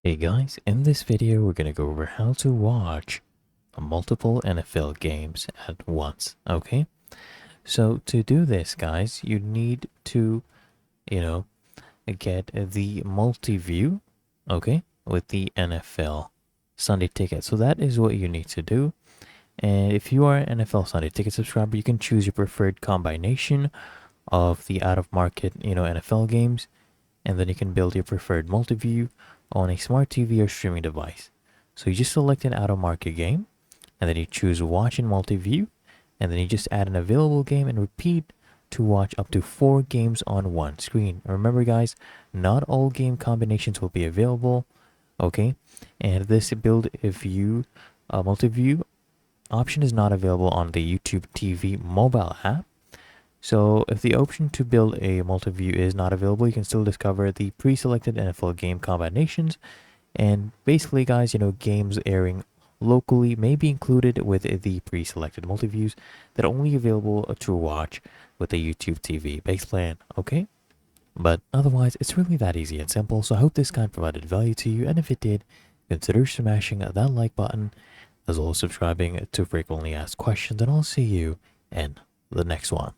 Hey guys, in this video we're gonna go over how to watch multiple NFL games at once, okay? So to do this, guys, you need to, you know, get the multi-view, okay, with the NFL Sunday Ticket. So that is what you need to do. And if you are an NFL Sunday Ticket subscriber, you can choose your preferred combination of the out-of-market, NFL games, and then you can build your preferred multi-view on a smart TV or streaming device. So you just select an out-of-market game, and then you choose watch in multi-view, and then you just add an available game and repeat to watch up to 4 games on one screen. Remember guys, not all game combinations will be available, okay? And this build view multi-view option is not available on the YouTube TV mobile app. So if the option to build a multi-view is not available, you can still discover the pre-selected NFL game combinations. And basically, guys, games airing locally may be included with the pre-selected multi-views that are only available to watch with the YouTube TV base plan, okay? But otherwise, it's really that easy and simple, so I hope this guide provided value to you, and if it did, consider smashing that like button, as well as subscribing to frequently asked questions, and I'll see you in the next one.